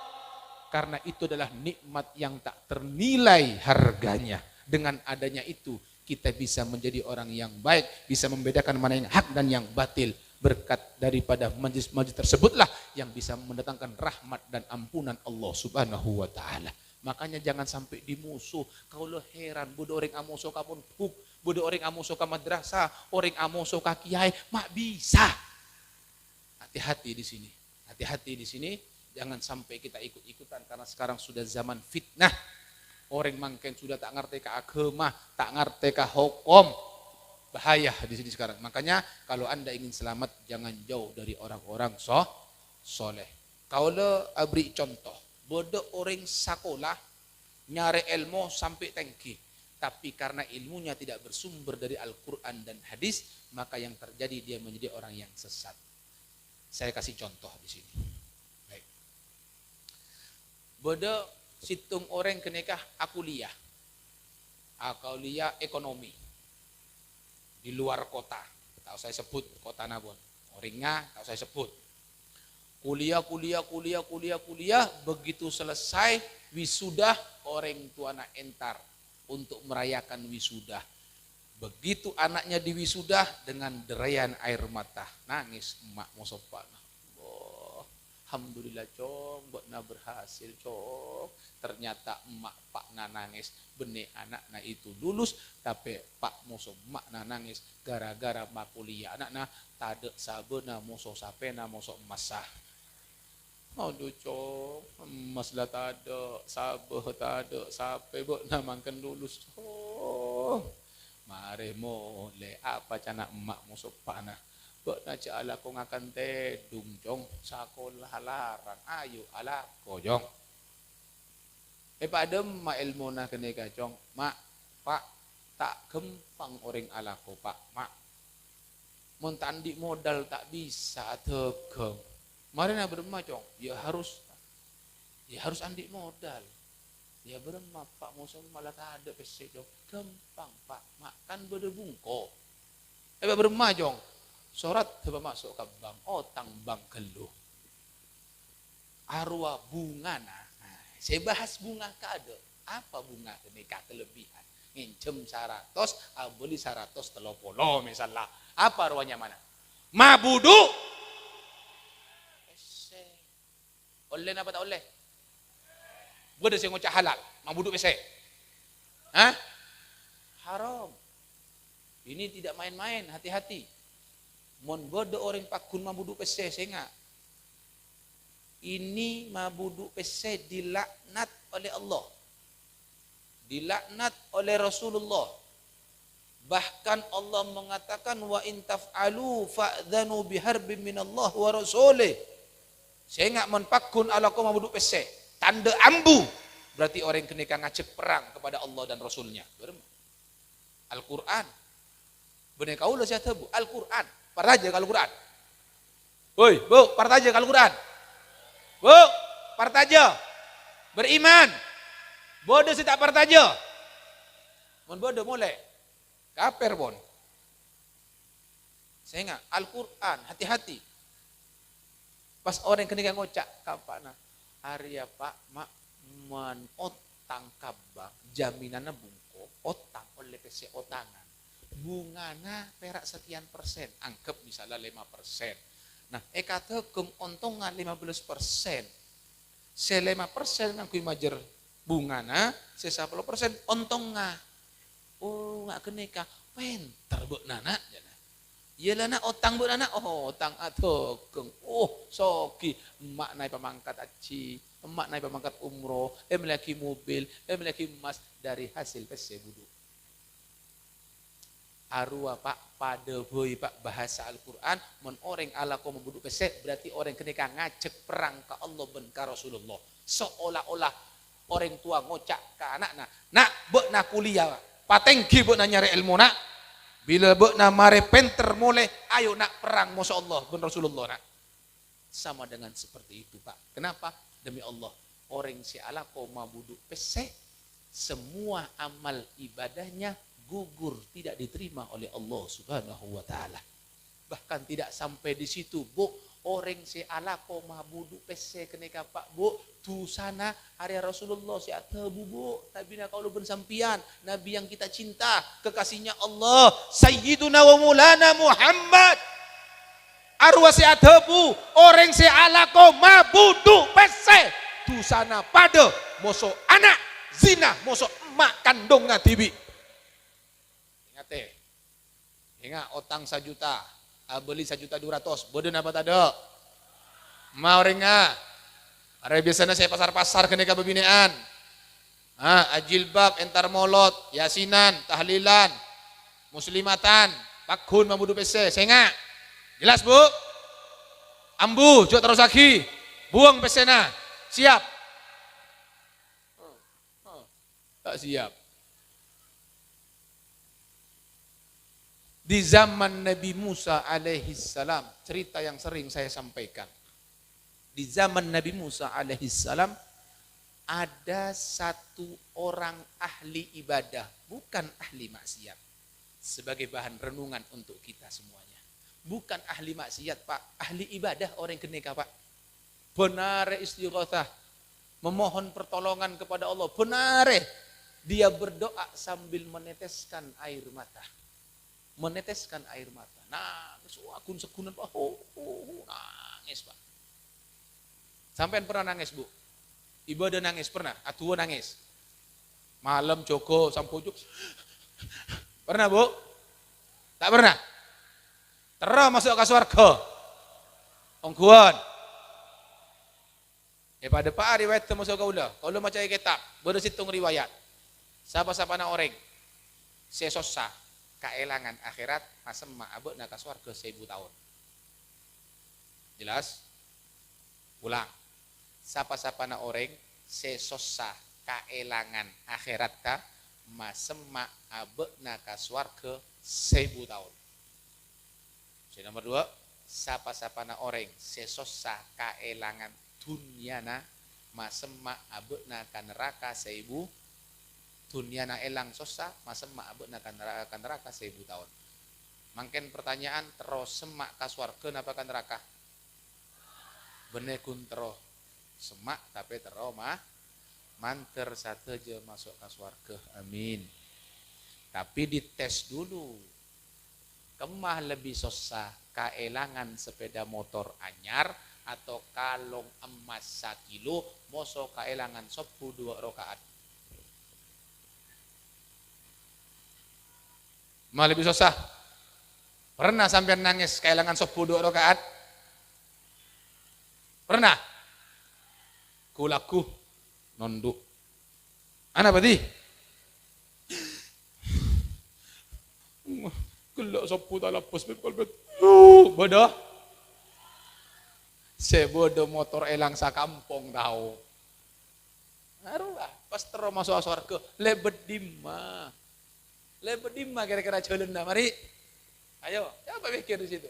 Karena itu adalah nikmat yang tak ternilai harganya. Dengan adanya itu kita bisa menjadi orang yang baik, bisa membedakan mana yang hak dan yang batil. Berkat daripada majlis-majlis tersebutlah yang bisa mendatangkan rahmat dan ampunan Allah Subhanahu wa ta'ala. Makanya jangan sampai dimusuh. Kalau heran, bodoh orang amusuh ka pondok, bodoh orang amusuh ka madrasah, orang amusuh ka kiai, mak bisa. Hati-hati di sini. Hati-hati di sini. Jangan sampai kita ikut-ikutan karena sekarang sudah zaman fitnah. Orang mungkin sudah tak ngerti ke agama, tak ngerti ke hukum. Bahaya di sini sekarang. Makanya kalau Anda ingin selamat jangan jauh dari orang-orang soleh. Kalau beri contoh, bodoh orang sekolah nyari ilmu sampai tinggi, tapi karena ilmunya tidak bersumber dari Al-Quran dan hadis, maka yang terjadi dia menjadi orang yang sesat. Saya kasih contoh di sini. Bodoh situng orang kenikah aku liah ekonomi di luar kota, tak saya sebut kota nabon orangnya, tak saya sebut kuliah, begitu selesai wisuda orang tua anak entar untuk merayakan wisuda. Begitu anaknya di wisuda dengan derayan air mata nangis emak mau sopan. Alhamdulillah cong, buat na berhasil cong. Ternyata emak pak na nangis, benih anak na itu lulus, tapi pak musuh emak na nangis gara-gara mak kuliah anak na tade sabena musuh sapena musuh emasah. Aduh cong, emas lah tade, sabeh tade, sape buat na makan lulus cong. Mare mo le apa cana emak musuh pana. Bak na ala ko ngakan te dumjong sakolah larang ayo ala ko jong. Pada ma ilmu na kenika jong mak pak tak gempang orang ala ko pak mak. Montandi modal tak bisa tegem. Mari na berema jong ya harus andi modal. Ya berema pak musuh malah tak ada pese jong gampang pak mak kan bede bungko. Berema jong. Sorat coba masuk ke bank, otang bank keluh. Arwah bunga nah. Saya bahas bunga kado. Apa bunga kenika kelebihan? Ngincem 100, beli 130 misalnya. Apa arwahnya mana? Mabudu. Oleh apa tak oleh? Gue ada yang ngocah halal. Mabudu pese. Hah? Haram. Ini tidak main-main, hati-hati. Mon bodo orang pakun mabudu pese senga. Ini mabudu pese dilaknat oleh Allah. Dilaknat oleh Rasulullah. Bahkan Allah mengatakan wa in taf'alu fa'dhanu biharbin minallah wa rasulih. Senga mon pakun ala ko mabudu pese. Tanda ambu. Berarti orang kena ngacep perang kepada Allah dan Rasulnya. Al-Quran. Benar kau lah siapa bu? Al-Quran. Partaja kalau Quran. Woi, bu, partaja kalau Quran. Bu, partaja. Beriman. Bodoh sih tak partaja. Mon bodoh mulai. Kaper bon. Saya ingat Al-Quran, hati-hati. Pas orang kena ngocak kapana. Arya Pak mak man otang kabak jaminannya bungko otang oleh PC otangan. Bungana perak sekian persen, anggap misalnya 5%. Nah, kata keuntungan 15%. Se 5% yang kui majer bungana, se 10% untungnya. Oh, nggak kenika, penter bu nana. Iyalah nak otang bu nana, oh otang atau keng, oh soki emak naik pemangkat aci, emak naik pemangkat umroh, memiliki mobil, memiliki emas dari hasil PC budu. Arwah pak pada boy pak bahasa Al-Quran mon orang ala ko membuduk pesek berarti orang kenika ngajak perang ke Allah ben ka Rasulullah seolah-olah orang tua ngocak ke anaknya nak bek na kuliah patengki bek na nyari ilmu nak bila bek na mare penter mulai ayo nak perang masya Allah ben Rasulullah nak sama dengan seperti itu pak. Kenapa? Demi Allah orang si ala ko membuduk pesek semua amal ibadahnya gugur, tidak diterima oleh Allah Subhanahu wa taala. Bahkan tidak sampai di situ, Bu. Orang si ala ko mabudu pese kenika Pak, Bu. Tu sana area Rasulullah si atabu, Bu. Nabi na kaulo ben sampian, nabi yang kita cinta, kekasihnya Allah, Sayyiduna wa Maulana Muhammad. Arwah si atabu, orang si ala ko mabudu pese. Tu sana pada moso anak zina, moso emak kandungnya tibi. Ingat otang 1 juta, beli 1.200.000, bodoh apa tado? Mau ringa, are biasanya saya pasar-pasar kenika bebinean, ajilbab, entar molot, yasinan, tahlilan, muslimatan, pakun mabudu pese, senga, jelas bu? Ambu, jok terus lagi, buang pesena, siap? Tak siap. Di zaman Nabi Musa alaihissalam, cerita yang sering saya sampaikan. Di zaman Nabi Musa alaihissalam, ada satu orang ahli ibadah, bukan ahli maksiat. Sebagai bahan renungan untuk kita semuanya. Bukan ahli maksiat Pak, ahli ibadah orang kenika Pak. Benar istighatsah, memohon pertolongan kepada Allah. Benar dia berdoa sambil meneteskan air mata. Meneteskan air mata. Nah, akun sekunan Pak. Nangis Pak. Sampai pernah nangis Bu? Ibu ada nangis pernah? Atua nangis. Malam Joko sampojo. Pernah Bu? Tak pernah? Terus masuk ke surga. Ongkuan. Pada Pak riwayat masuk ke ulah. Kalau macam kitab, baru situng riwayat. Siapa-siapa na orang. Sesosah. Kaelangan akhirat masem ma'abuk naka swarga 1000 tahun. Jelas? Ulang. Sapa-sapa na orang sesosa kaelangan akhirat ka masem ma'abuk naka swarga 1000 tahun. Jadi nomor 2, sapa-sapa na orang sesosa kaelangan dunyana masem ma'abuk naka neraka 1000 dunia na elang sosa, masa mak abut nak neraka 1000 tahun. Mungkin pertanyaan terus semak kaswarga napa kan neraka? Bener kun terus semak tapi terus mah manter satu je masuk kaswarga. Amin. Tapi dites dulu. Kemah lebih sosa kaelangan sepeda motor anyar atau kalung emas 1 kilo, moso kaelangan 10 2 rakaat. Mah lebih susah. Pernah sampean nangis kehilangan 10 rakaat? Pernah? Kulaku nonduk. Ana berarti? Gelak sapu talapus kalbet. Bodoh. Sebodoh motor elang sakampung tahu. Ngarulah pas terus masuk surga lebet dimah. Lebet dimah kira-kira jalan dah mari. Ayo, coba pikir di situ.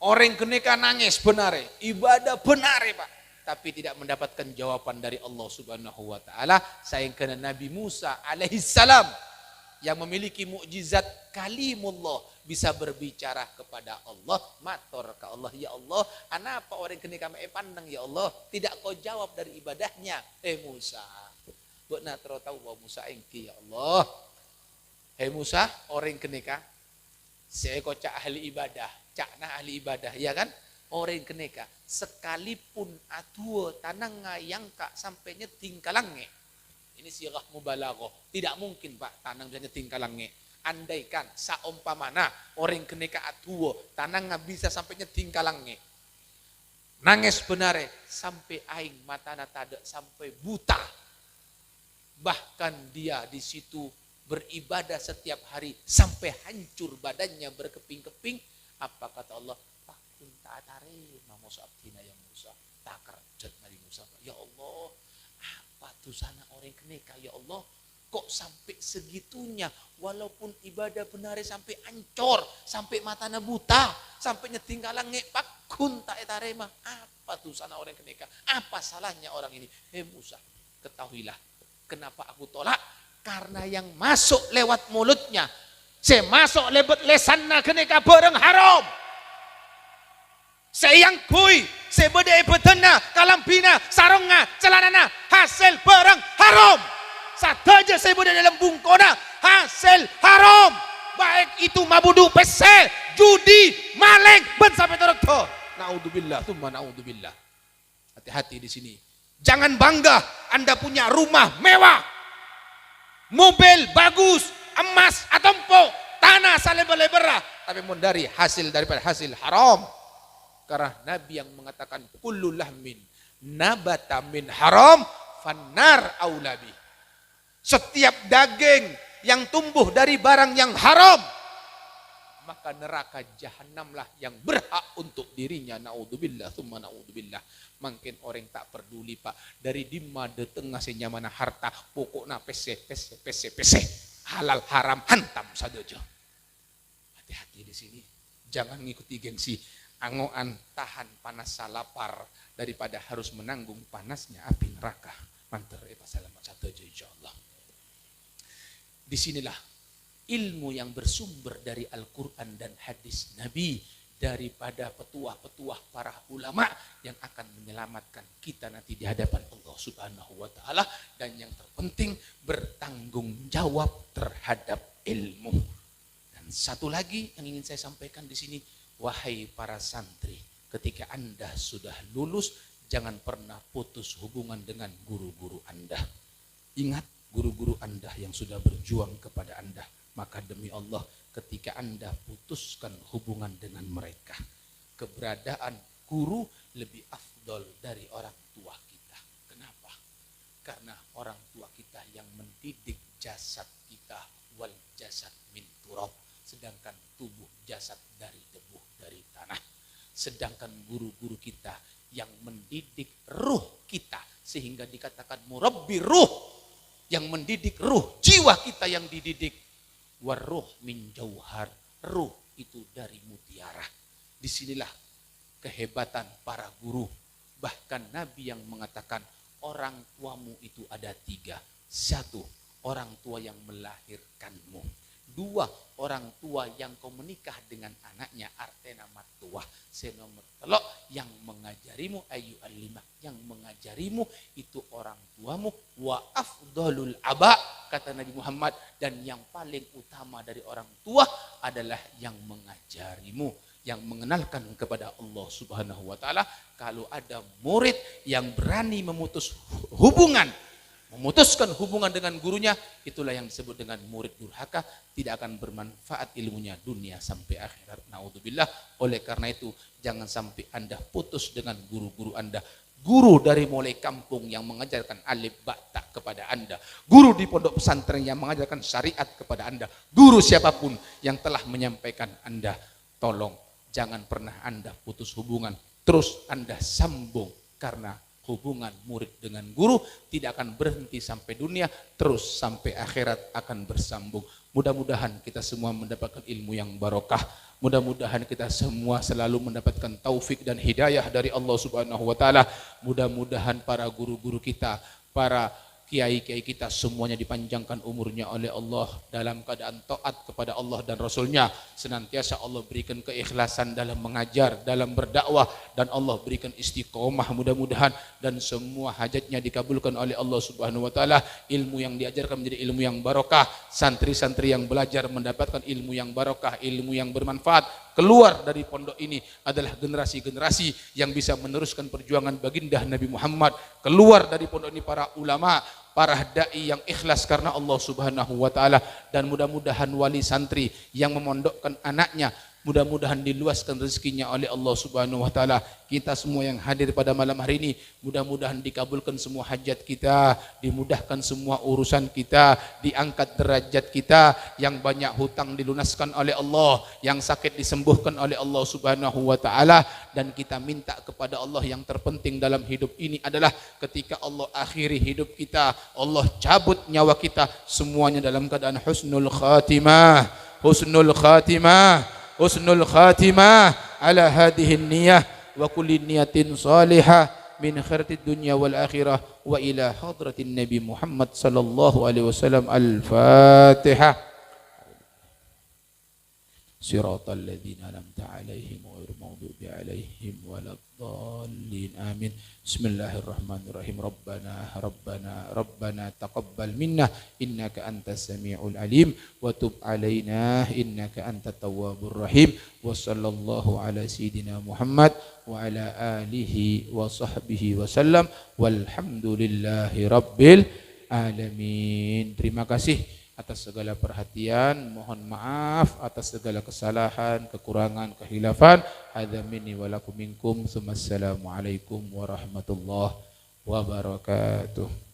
Orang kenika nangis benar, ibadah benar, Pak. Tapi tidak mendapatkan jawaban dari Allah Subhanahu wa taala. Sayang kena Nabi Musa alaihissalam yang memiliki mukjizat kalimullah, bisa berbicara kepada Allah, matur ke Allah, ya Allah, anapa orang kenika pandang ya Allah, tidak kau jawab dari ibadahnya. Musa, buat natro tahu bahwa Musa engki ya Allah. Musa, orang kenika saya kau cak ahli ibadah, cakna ahli ibadah, ya kan? Orang kenika sekalipun atua tanang ngayang kak sampai nyeting kalange. Ini sirah mubalaghah. Tidak mungkin Pak tanang bisa nyeting kalange. Andaikan saumpamana orang kenika atua tanang nggak bisa sampai nyeting kalange. Nangis benare sampai aing matana tada sampai buta. Bahkan dia di situ beribadah setiap hari sampai hancur badannya berkeping-keping. Apa kata Allah? Takun ta'atare Musa abdina yang Musa. Takarjat Nabi Musa. Ya Allah, apa tuh sana orang kenika ya Allah? Kok sampai segitunya? Walaupun ibadah benare sampai hancur, sampai matana buta, sampai nyeting kalange pakun ta'atare mah. Apa tuh sana orang kenika? Apa salahnya orang ini? Musa, ketahuilah kenapa aku tolak? Karena yang masuk lewat mulutnya, saya masuk lewat lesanna kenika bareng haram. Saya yang kui, saya bedai betena, kalambina, sarongna, celanana, hasil barang haram. Saja saya bedai dalam bungkona, hasil haram. Baik itu mabudu, pese, judi, maling, ben sampai terokto. Naudzubillah, tsumma naudzubillah. Hati-hati di sini. Jangan bangga Anda punya rumah mewah, mobil bagus, emas atau empuk, tanah salebah-lebera, tapi dari hasil daripada hasil haram. Karena Nabi yang mengatakan kullu lahmin nabata min haram fannar aulabi. Setiap daging yang tumbuh dari barang yang haram, maka neraka jahanamlah yang berhak untuk dirinya. Naudzubillah, tsumma naudzubillah. Makin orang tak peduli Pak, dari dimma de tengah senyamana harta, pokoknya pese. Halal haram hantam saja. Hati-hati di sini. Jangan ngikuti gengsi. Angoan tahan panas salapar daripada harus menanggung panasnya api neraka. Mantar selamat satu aja insyaallah. Disinilah ilmu yang bersumber dari Al-Quran dan hadis Nabi, daripada petuah-petuah para ulama yang akan menyelamatkan kita nanti di hadapan Allah Subhanahu wa taala, dan yang terpenting bertanggung jawab terhadap ilmu. Dan satu lagi yang ingin saya sampaikan di sini, wahai para santri, ketika Anda sudah lulus, jangan pernah putus hubungan dengan guru-guru Anda. Ingat guru-guru Anda yang sudah berjuang kepada Anda. Maka demi Allah, ketika Anda putuskan hubungan dengan mereka, keberadaan guru lebih afdol dari orang tua kita. Kenapa? Karena orang tua kita yang mendidik jasad kita, wal jasad min turab, sedangkan tubuh jasad dari debu, dari tanah. Sedangkan guru-guru kita yang mendidik ruh kita, sehingga dikatakan murabbi ruh, yang mendidik ruh, jiwa kita yang dididik. Waruh min jauhar, ruh itu dari mutiara. Disinilah kehebatan para guru. Bahkan Nabi yang mengatakan orang tuamu itu ada 3. 1, orang tua yang melahirkanmu. 2, orang tua yang kau menikah dengan anaknya, artena matuah. Senomor telok yang mengajarimu, ayu alimah, yang mengajarimu itu orang tuamu. Wa afdalul aba, kata Nabi Muhammad, dan yang paling utama dari orang tua adalah yang mengajarimu, yang mengenalkan kepada Allah Subhanahu wa taala. Kalau ada murid yang berani memutus hubungan memutuskan hubungan dengan gurunya, itulah yang disebut dengan murid durhaka, tidak akan bermanfaat ilmunya dunia sampai akhirat. Naudzubillah. Oleh karena itu, jangan sampai Anda putus dengan guru-guru Anda. Guru dari mulai kampung yang mengajarkan alif ba ta kepada Anda, guru di pondok pesantren yang mengajarkan syariat kepada Anda, guru siapapun yang telah menyampaikan Anda, tolong jangan pernah Anda putus hubungan, terus Anda sambung, karena hubungan murid dengan guru tidak akan berhenti sampai dunia, terus sampai akhirat akan bersambung. Mudah-mudahan kita semua mendapatkan ilmu yang barokah. Mudah-mudahan kita semua selalu mendapatkan taufik dan hidayah dari Allah Subhanahu wa taala. Mudah-mudahan para guru-guru kita, para kiai-kiai kita semuanya dipanjangkan umurnya oleh Allah dalam keadaan taat kepada Allah dan Rasulnya. Senantiasa Allah berikan keikhlasan dalam mengajar, dalam berdakwah, dan Allah berikan istiqomah mudah-mudahan, dan semua hajatnya dikabulkan oleh Allah Subhanahu wa taala. Ilmu yang diajarkan menjadi ilmu yang barokah, santri-santri yang belajar mendapatkan ilmu yang barokah, ilmu yang bermanfaat. Keluar dari pondok ini adalah generasi-generasi yang bisa meneruskan perjuangan baginda Nabi Muhammad. Keluar dari pondok ini para ulama, para dai yang ikhlas karena Allah Subhanahu wa taala, dan mudah-mudahan wali santri yang memondokkan anaknya, mudah-mudahan diluaskan rezekinya oleh Allah Subhanahu wa taala. Kita semua yang hadir pada malam hari ini, mudah-mudahan dikabulkan semua hajat kita, dimudahkan semua urusan kita, diangkat derajat kita, yang banyak hutang dilunaskan oleh Allah, yang sakit disembuhkan oleh Allah Subhanahu wa taala, dan kita minta kepada Allah yang terpenting dalam hidup ini adalah ketika Allah akhiri hidup kita, Allah cabut nyawa kita, semuanya dalam keadaan husnul khatimah, husnul khatimah, husnul khatimah ala hadhihi niyah wa kulli niyatin salihah min khairati dunya wal akhirah wa ila hadratin Nabi Muhammad sallallahu alaihi wasallam. Al-Fatihah. Siratal ladzina an'amta 'alaihim ghairil maghdubi 'alaihim waladdallin. Amin. Bismillahirrahmanirrahim. Rabbana taqabbal minna innaka antas samiul alim wa tub 'alaina innaka antat tawwabur rahim. Wa sallallahu ala sayidina Muhammad wa ala alihi wa sahbihi wasallam walhamdulillahi rabbil alamin. Terima kasih atas segala perhatian, mohon maaf atas segala kesalahan, kekurangan, kehilafan. Hadza minni wa lakum minkum. Assalamualaikum warahmatullahi wabarakatuh.